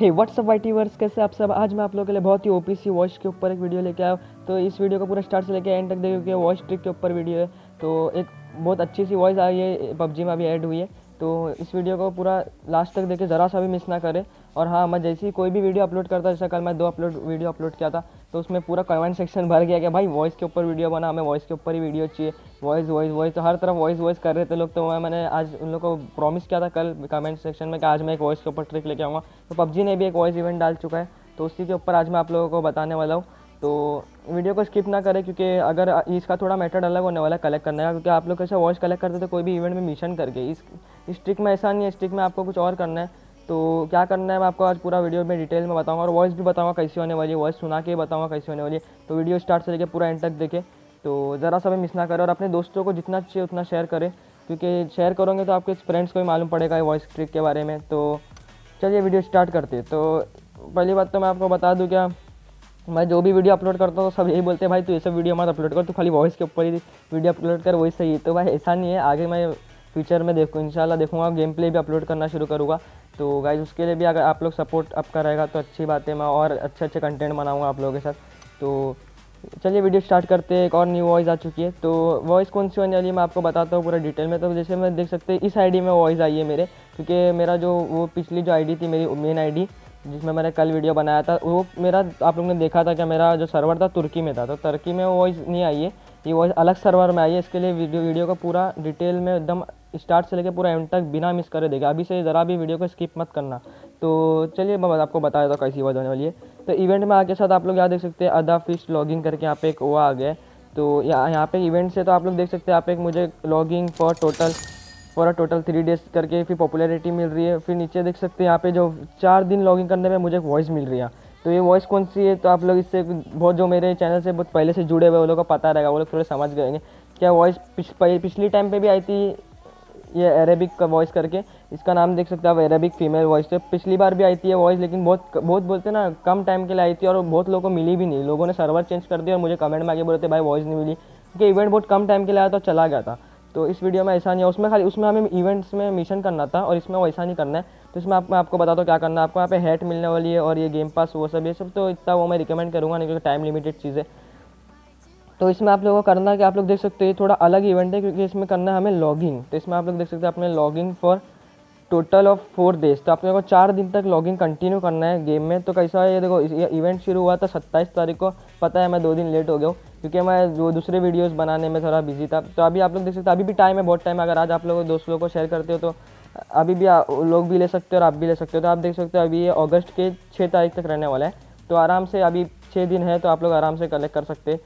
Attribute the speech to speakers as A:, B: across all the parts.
A: हे WhatsApp वाइटीवर्स, कैसे आप सब। आज मैं आप लोगों के लिए बहुत ही ओपीसी वॉइस के ऊपर एक वीडियो लेके आया हूँ। तो इस वीडियो को पूरा स्टार्ट से लेके एंड तक देखिए, क्योंकि वॉइस ट्रिक के ऊपर वीडियो है। तो एक बहुत अच्छी सी वॉइस आई है, पबजी में अभी ऐड हुई है। तो इस वीडियो को पूरा लास्ट तक देखे, ज़रा सा भी मिस ना करें। और हाँ, मैं जैसे ही कोई भी वीडियो अपलोड करता, जैसे कल मैं 2 वीडियो अपलोड किया था, तो उसमें पूरा कमेंट सेक्शन भर गया कि भाई वॉइस के ऊपर वीडियो बना, हमें वॉइस के ऊपर ही वीडियो चाहिए, वॉइस। तो हर तरफ वॉइस कर रहे थे लोग। तो मैंने आज उन लोगों को प्रॉमिस किया था कल कमेंट सेक्शन में कि आज मैं एक वॉइस के ऊपर ट्रिक लेके आऊँगा। तो पबजी ने भी एक वॉइस इवेंट डाल चुका है, तो उसी के ऊपर आज मैं आप लोगों को बताने वाला हूँ। तो वीडियो को स्किप ना करें, क्योंकि अगर इसका थोड़ा मेथड अलग होने वाला है कलेक्ट करने का, क्योंकि आप लोग कैसे वॉइस कलेक्ट करते थे कोई भी इवेंट में मिशन करके। इस ट्रिक में ऐसा नहीं है, इस ट्रिक में आपको कुछ और करना है। तो क्या करना है मैं आपको आज पूरा वीडियो में डिटेल में बताऊंगा, और वॉइस भी बताऊंगा कैसी होने वाली है, वॉइस सुना के बताऊंगा कैसी होने वाली है। तो वीडियो स्टार्ट से लेकर पूरा एंड तक देखें, तो ज़रा सा भी मिस ना करें, और अपने दोस्तों को जितना चाहिए उतना शेयर करें, क्योंकि शेयर करोगे तो आपके फ्रेंड्स को भी मालूम पड़ेगा वॉइस ट्रिक के बारे में। तो चलिए वीडियो स्टार्ट करते हैं। तो पहली बात तो मैं आपको बता दूं, क्या मैं जो भी वीडियो अपलोड करता हूँ सब यही बोलते हैं, भाई तू ये सब वीडियो मत अपलोड कर, तू खाली वॉइस के ऊपर ही वीडियो अपलोड कर, वही सही है। तो भाई ऐसा नहीं है, आगे मैं फ्यूचर में इंशाल्लाह देखूँगा, गेम प्ले भी अपलोड करना शुरू करूँगा। तो गाइज उसके लिए भी अगर आप लोग सपोर्ट आपका रहेगा तो अच्छी बात है, मैं और अच्छे कंटेंट बनाऊँगा आप लोगों के साथ। तो चलिए वीडियो स्टार्ट करते हैं। एक और न्यू वॉइस आ चुकी है, तो वॉइस कौन सी होने वाली है मैं आपको बताता हूँ पूरा डिटेल में। तो जैसे मैं देख सकते हैं इस आईडी में वॉइस आई है मेरे, क्योंकि मेरा जो वो पिछली जो आईडी थी, मेरी मेन आईडी जिसमें मैंने कल वीडियो बनाया था, वो मेरा आप लोगों ने देखा था कि मेरा जो सर्वर था तुर्की में था। तो तुर्की में वो वॉइस नहीं आई है, ये वॉइस अलग सर्वर में आई है। इसके लिए वीडियो को पूरा डिटेल में एकदम स्टार्ट से लेकर पूरा एंड तक बिना मिस करे देगा। अभी से ज़रा भी वीडियो को स्किप मत करना। तो चलिए मैं आपको बता देता हूँ कैसी वॉइस होने वाली है। तो इवेंट में आके साथ आप लोग यहाँ देख सकते हैं अदा फिस्ट लॉगिन करके यहाँ पे एक वो आ गया है। तो यहाँ पे इवेंट से तो आप लोग देख सकते हैं, यहाँ पे एक मुझे logging for a total 3 days करके फिर पॉपुलैरिटी मिल रही है। फिर नीचे देख सकते हैं यहाँ पे जो 4 दिन लॉगिन करने में मुझे वॉइस मिल रही है। तो ये वॉइस कौन सी है, तो आप लोग इससे बहुत जो मेरे चैनल से बहुत पहले से जुड़े हुए वो लोग को पता रहेगा, वो लोग थोड़े समझ गए क्या वॉइस पिछली टाइम पे भी आई थी, ये अरेबिक का वॉइस करके, इसका नाम देख सकते हैं आप, अरेबिक फीमेल वॉइस। तो पिछली बार भी आई थी ये वॉइस, लेकिन बहुत बोलते ना कम टाइम के लिए आई थी, और बहुत लोगों को मिली भी नहीं। लोगों ने सर्वर चेंज कर दिया और मुझे कमेंट में आके बोलते भाई वॉइस नहीं मिली, क्योंकि इवेंट बहुत कम टाइम के लिए आया तो चला गया था। तो इस वीडियो में ऐसा नहीं है, उसमें हमें इवेंट्स में मिशन करना था, और इसमें वैसा नहीं करना है। तो इसमें मैं आपको बताता हूँ क्या करना है। आपको यहाँ पे हैट मिलने वाली है, और ये गेम पास वो सब तो इतना वो मैं रिकमेंड करूँगा नहीं, क्योंकि टाइम लिमिटेड चीज़ है। तो इसमें आप लोगों को करना है कि आप लोग देख सकते हैं थोड़ा अलग इवेंट है, क्योंकि इसमें करना है हमें लॉगिंग। तो इसमें आप लोग देख सकते हैं अपने logging for total of 4 days. तो आप लोगों को 4 दिन तक लॉगिंग कंटिन्यू करना है गेम में। तो कैसा है ये देखो, ये इवेंट शुरू हुआ था 27 तारीख को। पता है मैं 2 दिन लेट हो गया हूँ, क्योंकि मैं जो दूसरे वीडियोस बनाने में थोड़ा बिजी था। तो अभी आप लोग देख सकते हैं, अभी भी टाइम है, बहुत टाइम है। अगर आज आप लोग दोस्त लोगों को शेयर करते हो तो अभी भी लोग भी ले सकते हो और आप भी ले सकते हो। तो आप देख सकते हो अभी ये अगस्त के 6 तारीख तक रहने वाला है। तो आराम से अभी 6 दिन है, तो आप लोग आराम से कलेक्ट कर सकते।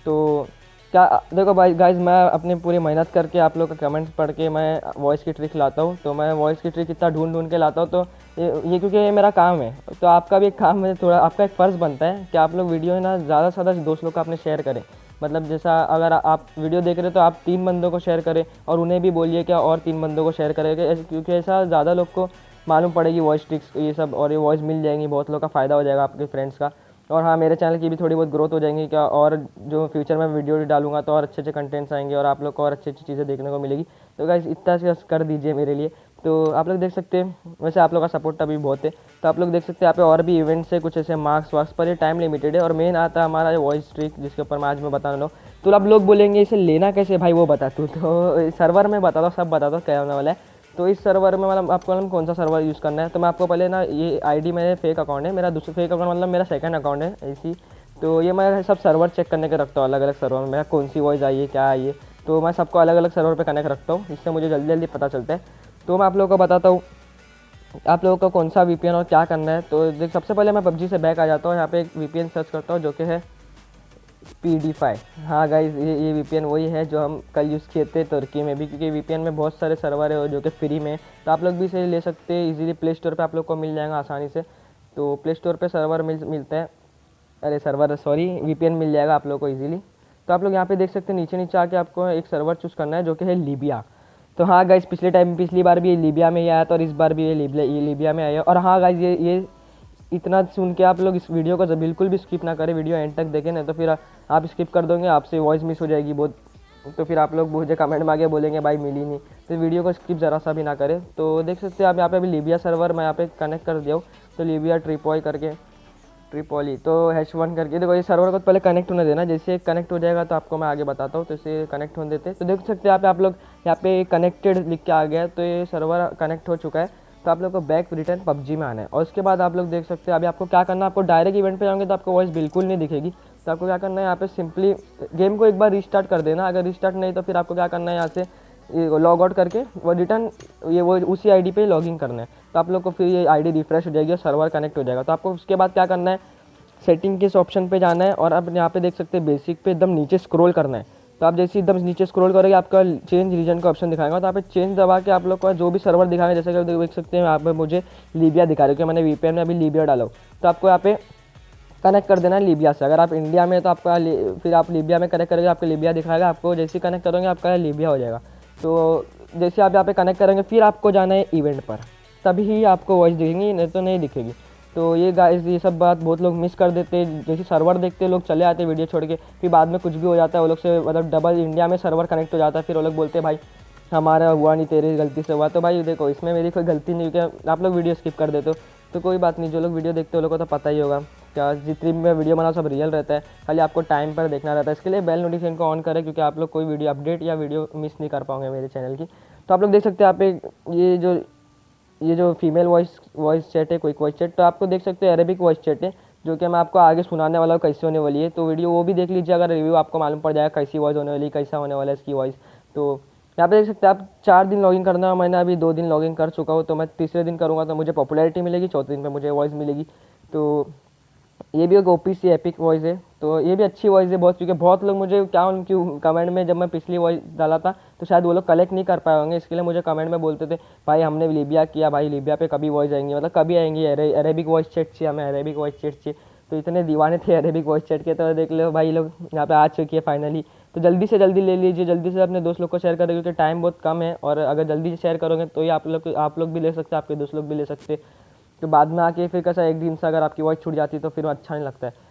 A: तो क्या देखो भाई गाइज, मैं अपनी पूरी मेहनत करके आप लोग का कमेंट्स पढ़ के मैं वॉइस की ट्रिक लाता हूँ। तो मैं वॉइस की ट्रिक इतना ढूंढ के लाता हूँ। तो ये क्योंकि ये मेरा काम है, तो आपका भी एक काम है, थोड़ा आपका एक फ़र्ज़ बनता है कि आप लोग वीडियो ना ज़्यादा से ज़्यादा दोस्त लोग को अपने शेयर करें। मतलब जैसा अगर आप वीडियो देख रहे हो तो आप 3 बंदों को शेयर करें, और उन्हें भी बोलिए क्या और 3 बंदों को शेयर करें, क्योंकि ऐसा ज़्यादा लोग को मालूम पड़ेगी वॉइस ट्रिक्स ये सब, और ये वॉइस मिल जाएंगी, बहुत लोग का फ़ायदा हो जाएगा आपके फ्रेंड्स का। और हाँ, मेरे चैनल की भी थोड़ी बहुत ग्रोथ हो जाएंगी क्या, और जो फ्यूचर में वीडियो डालूंगा तो और अच्छे कंटेंट्स आएंगे, और आप लोग को और अच्छी चीज़ें देखने को मिलेगी। तो गाइस इतना से कर दीजिए मेरे लिए। तो आप लोग देख सकते हैं, वैसे आप लोग का सपोर्ट अभी बहुत है। तो आप लोग देख सकते हैं यहाँ पे और भी इवेंट्स है कुछ ऐसे मार्क्स वार्क्स पर, ये टाइम लिमिटेड है। और मेन आता है हमारा वॉइस ट्रिक, जिसके ऊपर मैं आज मैं बताने लूँ। तो अब लोग बोलेंगे इसे लेना कैसे भाई, वो बता तू। तो सर्वर में बता दो, सब बता दो क्या होने वाला है। तो इस सर्वर में मतलब आपको कौन सा सर्वर यूज़ करना है, तो मैं आपको पहले ना, ये आईडी मेरे फेक अकाउंट है, मेरा दूसरा फेक अकाउंट मतलब मेरा सेकंड अकाउंट है ऐसी। तो ये मैं सब सर्वर चेक करने के रखता हूँ, अलग अलग सर्वर में मेरा कौन सी वॉइस आई है क्या आई है। तो मैं सबको अलग अलग सर्वर पे कनेक्ट रखता हूँ, इससे मुझे जल्दी जल्दी पता चलता है। तो मैं आप लोगों को बताता हूँ आप लोगों को कौन सा वीपीएन और क्या करना है। तो देख, सबसे पहले मैं पबजी से बैक आ जाता हूँ, यहाँ पे एक वीपीएन सर्च करता हूँ जो कि है स्पीडिफाई। हाँ गाइज, ये वीपीएन वही है जो हम कल यूज़ किए थे तुर्की में भी, क्योंकि वीपीएन में बहुत सारे सर्वर है जो कि फ्री में। तो आप लोग भी इसे ले सकते हैं इजीली, प्ले स्टोर पे आप लोग को मिल जाएगा आसानी से। तो प्ले स्टोर पे सर्वर मिलता है, अरे सर्वर सॉरी वीपीएन मिल जाएगा आप लोग को इजीली। तो आप लोग यहाँ पे देख सकते हैं, नीचे आके आपको एक सर्वर चूज़ करना है जो कि है लीबिया। तो हाँ गाइज, पिछली बार भी ये लीबिया में ही आया था, और इस बार भी ये लीबिया में आया। और हाँ गाइज, ये इतना सुन के आप लोग इस वीडियो को बिल्कुल भी स्किप ना करें, वीडियो एंड तक देखें, नहीं तो फिर आप स्किप कर दोगे, आपसे वॉइस मिस हो जाएगी बहुत। तो फिर आप लोग मुझे कमेंट में आगे बोलेंगे भाई मिली नहीं। तो वीडियो को स्किप ज़रा सा भी ना करें। तो देख सकते हैं आप यहाँ पे अभी लीबिया सर्वर मैं यहाँ पे कनेक्ट कर दिया हूँ। तो लीबिया ट्रिपोली तो -1 करके देखो ये सर्वर को पहले कनेक्ट होने देना। जैसे कनेक्ट हो जाएगा तो आपको मैं आगे बताता हूँ। तो इसे कनेक्ट होने देते तो देख सकते हैं आप लोग यहाँ पे कनेक्टेड लिख के आ गया, तो ये सर्वर कनेक्ट हो चुका है। तो आप लोग को बैक रिटर्न पबजी में आना है और उसके बाद आप लोग देख सकते हैं अभी आपको क्या करना है। आपको डायरेक्ट इवेंट पे जाओगे तो आपको वॉइस बिल्कुल नहीं दिखेगी। तो आपको क्या करना है, यहाँ पे सिंपली गेम को एक बार रीस्टार्ट कर देना। अगर रीस्टार्ट नहीं तो फिर आपको क्या करना है, यहाँ से लॉग आउट करके वो रिटर्न वो उसी आईडी पे लॉगिन करना है। तो आप लोग को फिर ये आईडी रिफ्रेश हो जाएगी और सर्वर कनेक्ट हो जाएगा। तो आपको उसके बाद क्या करना है, सेटिंग के इस ऑप्शन पे जाना है और अब यहाँ पे देख सकते हैं बेसिक पे एकदम नीचे स्क्रॉल करना है। तो आप जैसे एकदम नीचे स्क्रॉल करोगे आपका चेंज रीजन का ऑप्शन दिखाएगा। तो यहाँ पे चेंज दबा के आप लोग का जो भी सर्वर दिखाएंगे, जैसे कि देख सकते हैं यहाँ पे मुझे लीबिया दिखा रहे हो कि मैंने वीपीएन में अभी लीबिया डाला हूँ। तो आपको यहाँ पे कनेक्ट कर देना है लीबिया से। अगर आप इंडिया में तो आपका फिर आप लीबिया में कनेक्ट करेंगे, आपको लीबिया दिखाएगा। आपको जैसे कनेक्ट करोगे आपका लीबिया हो जाएगा। तो जैसे आप यहाँ पे कनेक्ट करेंगे फिर आपको जाना है इवेंट पर, तभी ही आपको वॉइस दिखेंगी, नहीं तो नहीं दिखेगी। तो ये गाइस ये सब बात बहुत लोग मिस कर देते हैं। जैसे सर्वर देखते लोग चले आते वीडियो छोड़ के, फिर बाद में कुछ भी हो जाता है वो लोग से, मतलब डबल इंडिया में सर्वर कनेक्ट हो जाता है। फिर वो लोग बोलते हैं भाई हमारा हुआ नहीं, तेरी गलती से हुआ। तो भाई देखो इसमें मेरी कोई गलती नहीं, क्योंकि आप लोग वीडियो स्किप कर देते हो तो कोई बात नहीं। जो लोग वीडियो देखते हो लोगों को तो पता ही होगा क्या जितनी भी मैं वीडियो बनाऊँ सब रियल रहता है, खाली आपको टाइम पर देखना रहता है। इसके लिए बेल नोटिफिकेशन को ऑन करें, क्योंकि आप लोग कोई वीडियो अपडेट या वीडियो मिस नहीं कर पाओगे मेरे चैनल की। तो आप लोग देख सकते हैं यहाँ पे ये जो फीमेल वॉइस चैट है, कोई वॉइस चैट, तो आपको देख सकते हैं अरेबिक वॉइस चैट है, जो कि मैं आपको आगे सुनाने वाला हूँ कैसे होने वाली है। तो वीडियो वो भी देख लीजिए, अगर रिव्यू आपको मालूम पड़ जाएगा कैसी वॉइस होने वाली है, कैसा होने वाला है इसकी वॉइस। तो यहाँ पे देख सकते हैं आप 4 दिन लॉगिन करना है। मैंने अभी 2 दिन लॉगिन कर चुका हूँ, तो मैं तीसरे दिन करूँगा तो मुझे पॉपुलैरिटी मिलेगी, चौथे दिन पे मुझे वॉइस मिलेगी। तो ये भी एक ओपीसी एपिक वॉइस है, तो ये भी अच्छी वॉइस है बहुत, क्योंकि बहुत लोग मुझे क्यों कमेंट में जब मैं पिछली वॉइस डाला था तो शायद वो लोग कलेक्ट नहीं कर पाए होंगे, इसके लिए मुझे कमेंट में बोलते थे भाई हमने लीबिया किया, भाई लीबिया पे कभी वॉइस आएंगी, मतलब कभी आएंगी, अरेबिक वॉइस चैट चाहिए हमें, अरेबिक वॉइस चैट चाहिए। तो इतने दीवाने थे अरेबिक वॉइस चैट के, तो देख लो भाई लोग यहाँ पे आ चुकी है फाइनली। तो जल्दी से जल्दी ले लीजिए, जल्दी से अपने दोस्त लोग को शेयर करें, क्योंकि टाइम बहुत कम है और अगर जल्दी से शेयर करोगे तो ये आप लोग भी ले सकते हैं, आपके दोस्त लोग भी ले सकते। तो बाद में आके फिर कैसा एक दिन से अगर आपकी वॉइस छूट जाती है तो फिर अच्छा नहीं लगता है।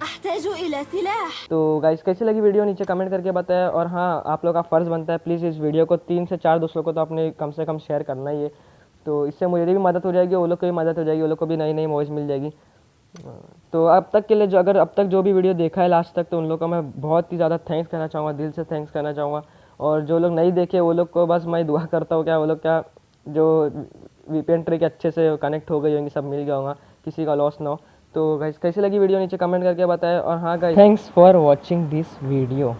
B: अहताजु इला सिलाह।
A: तो गाइस कैसी लगी वीडियो नीचे कमेंट करके बताएं। और हाँ आप लोग का फ़र्ज़ बनता है प्लीज़ इस वीडियो को 3 से 4 दोस्तों को तो आपने कम से कम शेयर करना ही है। तो इससे मुझे भी मदद हो जाएगी, वो लोग को भी मदद हो जाएगी, वो लोग को भी नई नई वॉइस मिल जाएगी। तो अब तक के लिए अगर अब तक जो भी वीडियो देखा है लास्ट तक, तो उन लोग का मैं बहुत ही ज़्यादा थैंक्स करना चाहूँगा, दिल से थैंक्स करना चाहूँगा। और जो लोग नहीं देखे वो लोग को बस मैं दुआ करता हूँ क्या वो लोग क्या जो वीपीएन ट्रिक अच्छे से कनेक्ट हो गई होंगी, सब मिल गया होगा, किसी का लॉस ना हो। तो गाइस कैसी लगी वीडियो नीचे कमेंट करके बताएं। और हाँ guys thanks for watching this video.